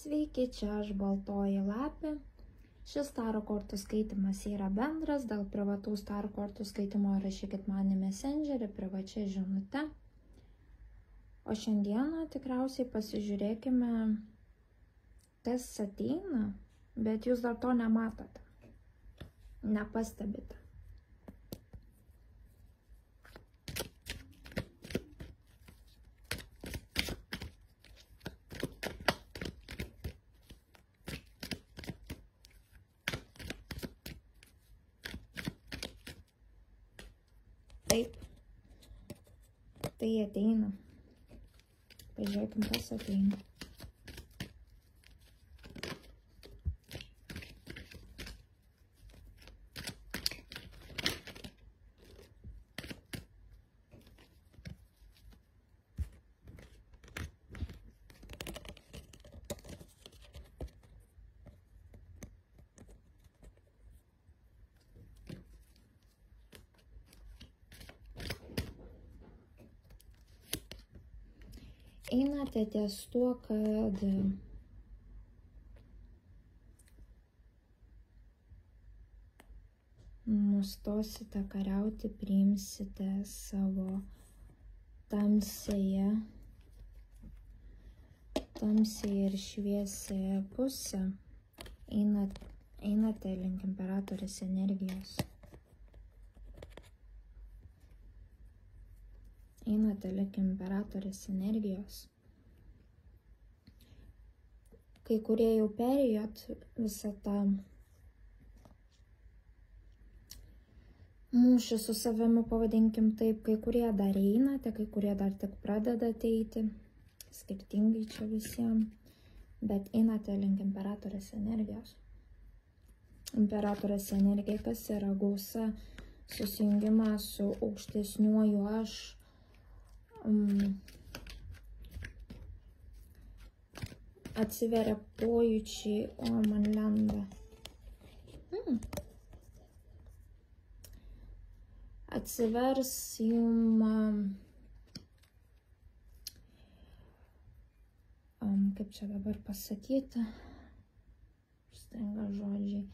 Sveiki, čia aš Baltoji lapė. Šis tarot kortų skaitimas yra bendras, dėl privataus tarot kortų skaitimo rašykit man į Messengerį privačia žinute. O šiandieną tikriausiai pasižiūrėkime, kas ateina, bet jūs dar to nematote, nepastebite. Taip, tai ateina. Pažiūrėkim, kas ateina. Einate ties tuo, kad nustosite kariauti, priimsite savo tamsiąją ir šviesiąją pusę. Einate link imperatorės energijos. Einate link imperatorės energijos. Kai kurie jau perėjot visą tą mūšį su savimi, pavadinkim taip, kai kurie dar einate, kai kurie dar tik pradedate eiti, skirtingai čia visiems, bet einate link imperatorės energijos. Imperatorės energija, kas yra gausa, susijungimas su aukštesniuoju aš, atsiveria pojūčiai, o man lenda. Atsivers jum, kaip čia dabar pasakyti, stringa žodžiai,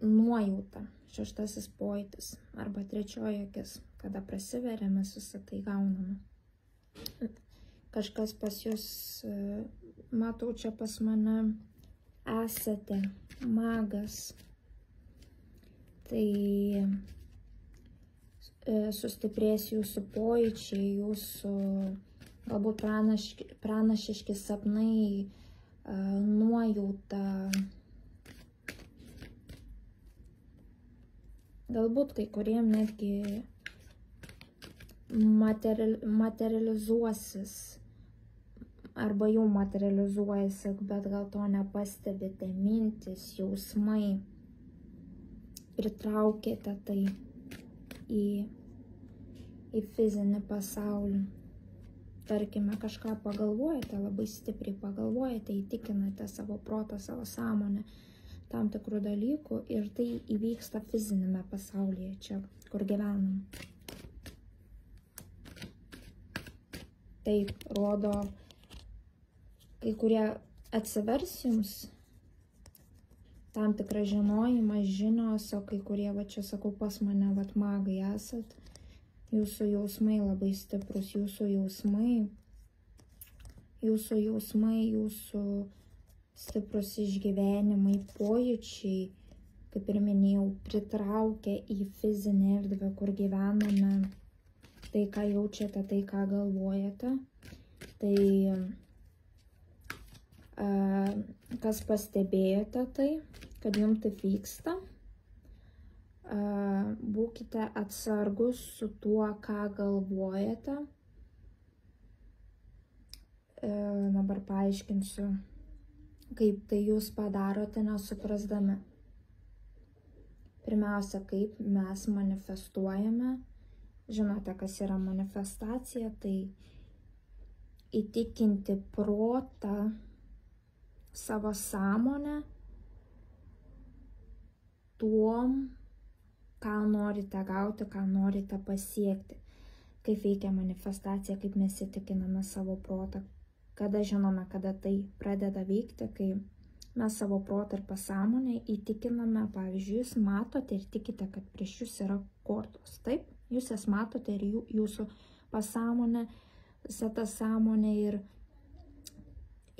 nuojauta, šeštasis pojūtis arba trečioji akis. Kada prasiveria, mes visą tai gauname. Kažkas pas jūs, matau čia pas mane, esate magas. Tai sustiprės jūsų pojūčiai, jūsų galbūt pranašiški sapnai, nuojauta. Galbūt kai kuriem netgi materializuosis arba jau materializuojasi, bet gal to nepastebite, mintis, jausmai, pritraukėte tai į fizinį pasaulį. Tarkime, kažką pagalvojate, labai stipriai pagalvojate, įtikinate savo protą, savo sąmonę tam tikrų dalykų ir tai įvyksta fizinėme pasaulyje, čia, kur gyvenam. Taip rodo, kai kurie atsivers jums tam tikrą žinojimą, žinios, o kai kurie, va čia sakau, pas mane, va magai esat, jūsų jausmai labai stiprus, jūsų stiprus išgyvenimai, pojūčiai, kaip ir minėjau, pritraukia į fizinę erdvę, kur gyvename, tai, ką jaučiate, tai, ką galvojate. Tai, kas pastebėjote tai, kad jums taip vyksta, būkite atsargus su tuo, ką galvojate. Dabar paaiškinsiu, kaip tai jūs padarote nesuprasdami. Pirmiausia, kaip mes manifestuojame. Žinote, kas yra manifestacija, tai įtikinti protą, savo sąmonę tuom, ką norite gauti, ką norite pasiekti. Kaip veikia manifestacija, kaip mes įtikiname savo protą, Kada žinome, kada tai pradeda veikti, kai mes savo protą ir pasąmonę įtikiname, pavyzdžiui, jūs matote ir tikite, kad prieš jūs yra kortos, taip? Jūs jas matote ir jūsų pasąmonė, visa ta sąmonė ir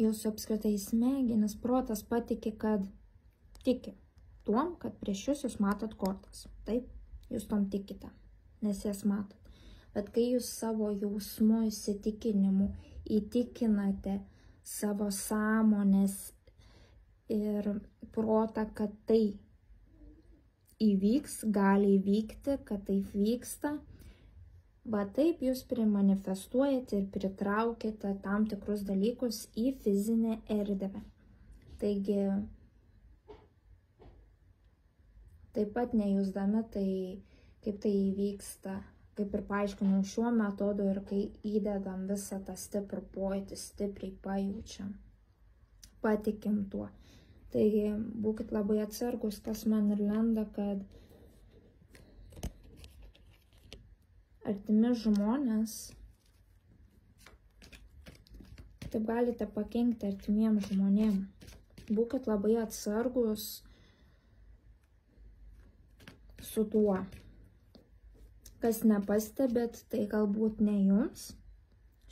jūsų apskritai smegenis, protas patiki, kad tiki tuom, kad prieš jūs matot kortas, taip? Jūs tom tikite, nes jas matot. Bet kai jūs savo jausmų įsitikinimu įtikinate savo sąmonės ir protą, kad tai įvyks, gali įvykti, kad taip vyksta, va taip jūs primanifestuojate ir pritraukite tam tikrus dalykus į fizinę erdvę. Taigi, taip pat nejusdami, tai kaip tai įvyksta, kaip ir paaiškinau šiuo metodu ir kai įdedam visą tą stiprų pojūtį, stipriai pajaučiam, patikim tuo. Taigi, būkit labai atsargus, kas man ir lenda, kad artimi žmonės, taip galite pakenkti artimiems žmonėm. Būkit labai atsargus su tuo. Kas nepastebėt, tai galbūt ne jums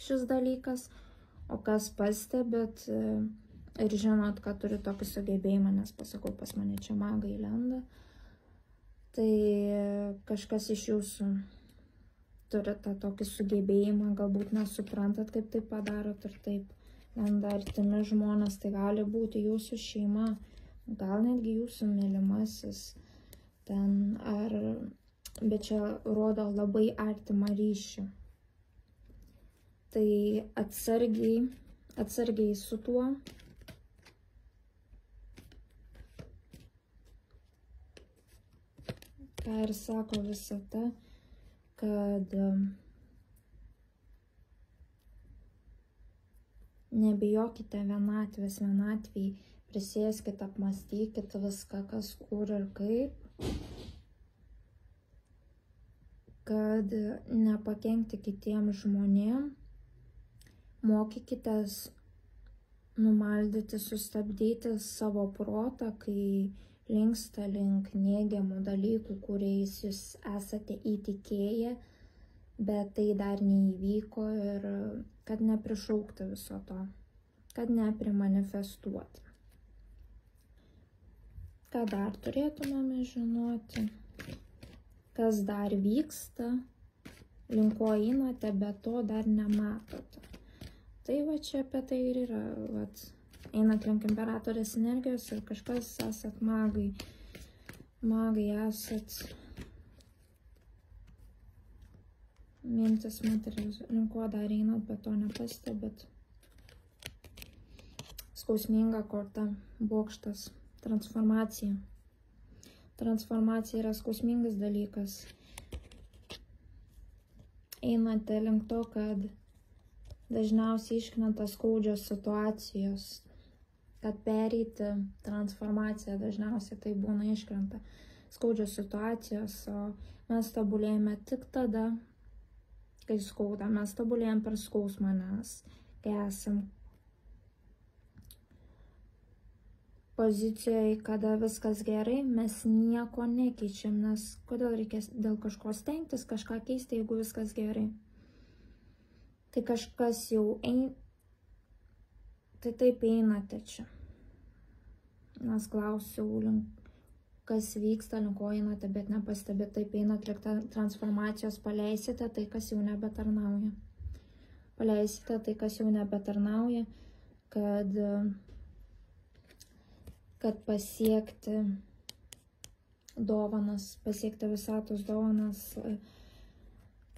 šis dalykas, o kas pastebėt ir žinot, kad turi tokį sugebėjimą, nes pasakau, pas mane čia magai lenda, tai kažkas iš jūsų turi tą tokį sugebėjimą, galbūt nesuprantat, kaip tai padarot ir taip lenda artimi žmonės, tai gali būti jūsų šeima, gal netgi jūsų mylimasis ten, bet čia rodo labai artimą ryšį. Tai atsargiai su tuo. Ką ir sako visata, kad nebijokite vienatvės, vienatviai prisėskite, apmastykite viską, kas, kur ir kaip, kad nepakenkti kitiems žmonėm, mokykitės numaldyti, sustabdyti savo protą, kai linksta link neigiamų dalykų, kuriais jūs esate įtikėję, bet tai dar neįvyko ir kad neprišaukti viso to, kad neprimanifestuoti. Ką dar turėtumėme žinoti? Kas dar vyksta, link ko einate, bet to dar nematote. Tai va čia apie tai ir yra. Vat, einat link imperatorės energijos ir kažkas esat magai. Magai esat mintis materializuoti. Link ko dar einat, bet to nepastebėt. Skausminga korta, bokštas, transformacija. Transformacija yra skausmingas dalykas. Einate link to, kad dažniausiai iškrenta skaudžios situacijos, kad pereiti transformaciją dažniausiai tai būna iškrenta skaudžios situacijos, o mes tobulėjame tik tada, kai skauda. Mes tobulėjame per skausmą, nes kai esam pozicijoje, kada viskas gerai, mes nieko nekeičiam, nes kodėl reikės dėl kažko stengtis, kažką keisti, jeigu viskas gerai. Tai kažkas jau tai taip einate čia. Nes klausiau, kas vyksta, link ko einate, bet nepastebėt, taip einat link transformacijos, paleisite tai, kas jau nebetarnauja. Paleisite tai, kas jau nebetarnauja, kad pasiekti dovanas, pasiekti visatos dovanas,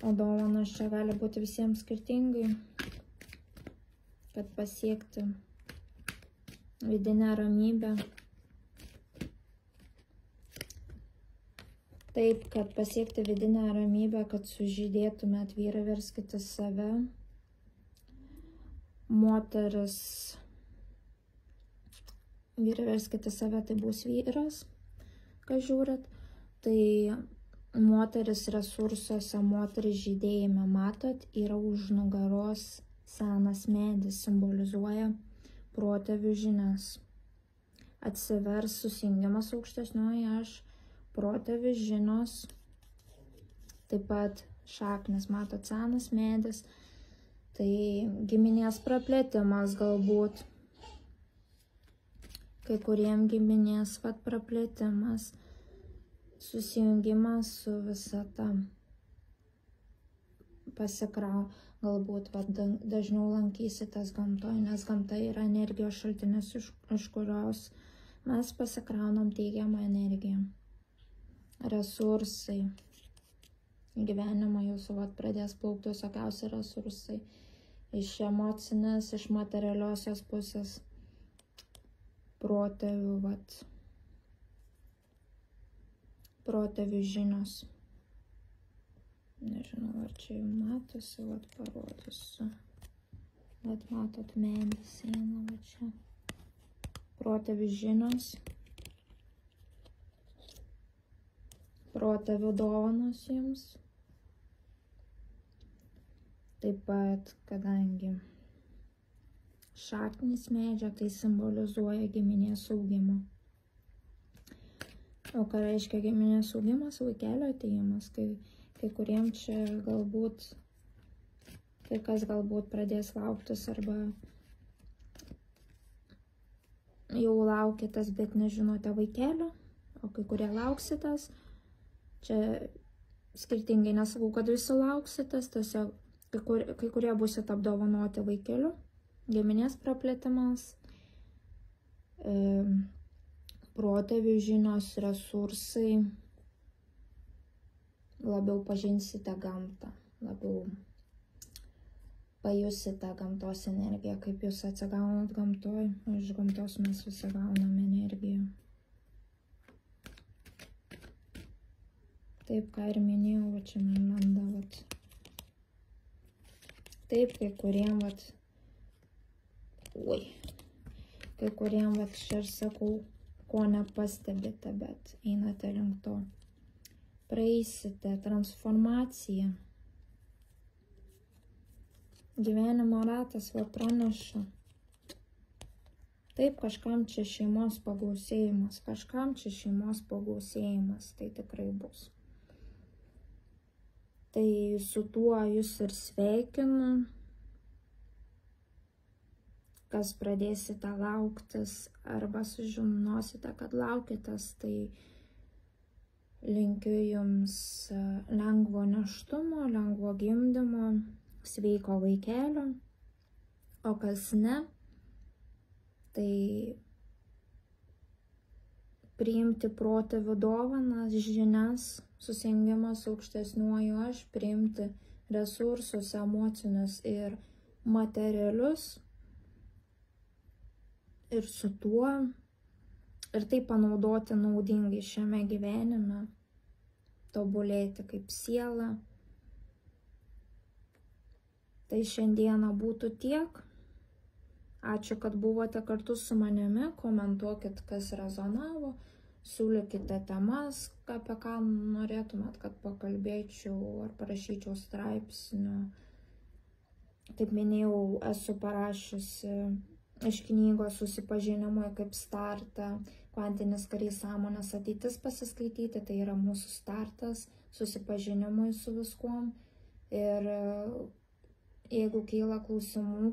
o dovanas čia gali būti visiems skirtingai, kad pasiekti vidinę ramybę. Taip, kad pasiekti vidinę ramybę, kad sužydėtumėt, vyrai verskite save, moteris, vyrai verskite save, tai bus vyras, kas žiūrit, tai moteris resursuose, moteris žydėjime, matot, yra už nugaros Senas medis simbolizuoja protėvių žinias. Atsivers susijungimas aukštesnioji aš, protėvių žinios, taip pat šaknis, matot, senas medis, tai giminės praplėtimas galbūt, kai kuriem giminės praplėtimas, susijungimas su visata, galbūt dažniau lankysitės gamtoje, nes gamta yra energijos šaltinis, iš kurios mes pasikraunam teigiamą energiją. Resursai. Gyvenimą jūsų pradės plaukti visokiausi resursai. Iš emocinės, iš materialiosios pusės. Protėvių, protėvių žinios. Nežinau, ar čia jau matosi, parodysiu. Matot, medis eina, čia. Protėvių žinios. Protėvių dovanos jums. Taip pat, kadangi šaknis medžio, tai simbolizuoja giminės augimą. O ką reiškia giminės augimas? Vaikelio atėjimas, kai kuriem čia galbūt, kai kas galbūt pradės lauktis arba jau laukitės, bet nežinote vaikelio, o kai kurie lauksitės, čia skirtingai nesakau, kad visi lauksitės, tiesiog kai kurie busit apdovanoti vaikeliu, giminės praplėtimas, protėvių žinios, resursai, labiau pažinsite gamtą, labiau pajusite gamtos energiją, kaip jūs atsigaunat gamtoj, iš gamtos mes visi gaunam energiją. Taip, ką ir minėjau, čia man landa, taip, kai kuriem, kai kuriem, čia ir sakau, ko nepastebite, bet einate link to. Praeisite transformaciją. Gyvenimo ratas praneša. Taip, kažkam čia šeimos pagausėjimas, tai tikrai bus. Tai su tuo jūs ir sveikinu. Kas pradėsite lauktis arba sužinosite, kad laukitės, tai linkiu jums lengvo nėštumo, lengvo gimdymo, sveiko vaikelio, o kas ne, tai priimti protėvių dovanas, žinias, susijungimas aukštesniuoju aš, priimti resursus emocinius ir materialius ir su tuo, ir tai panaudoti naudingai šiame gyvenime, tobulėti kaip siela. Tai šiandieną būtų tiek. Ačiū, kad buvote kartu su manimi, komentuokit, kas rezonavo, siūlykite temas, apie ką norėtumėt, kad pakalbėčiau ar parašyčiau straipsnių. Kaip minėjau, esu parašiusi iš knygos Susipažinimui kaip startą, Kvantinis karys sąmonės ateitis pasiskaityti, tai yra mūsų startas susipažinimui su viskuom. Ir jeigu kyla klausimų,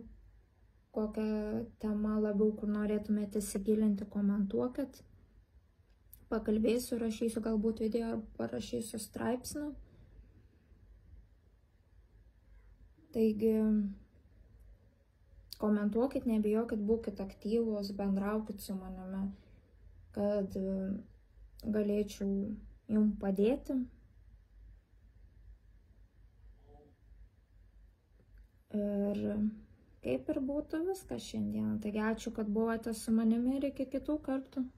kokią temą labiau, kur norėtumėte įsigilinti, komentuokit. Pakalbėsiu, rašysiu galbūt video, parašysiu straipsnį. Taigi, komentuokit, nebijokit, būkit aktyvūs, bendraukit su manimi, kad galėčiau jums padėti. Ir kaip ir būtų viskas šiandien. Taigi ačiū, kad buvote su manimi ir iki kitų kartų.